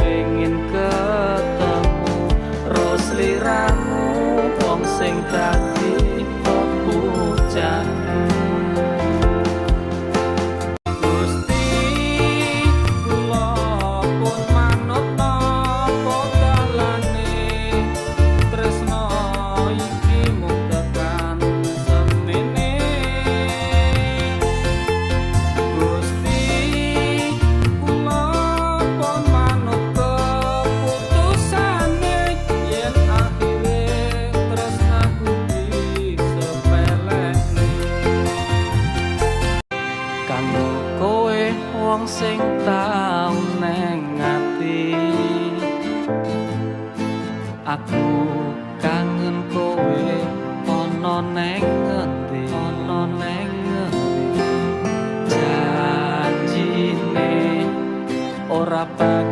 pengen ketemu ros liramu wong sing dadi pepujanmu. Gusti kula pun manut napa dalane tresno iki mung tekan semene. Gusti kula pun manut keputusane yen akhire tresnaku bisa pelekne. Kanggo kowe wong sing tau neng ati, aku kangen kowe ana neng ngendi, ana neng ngendi. Janjine ora bakal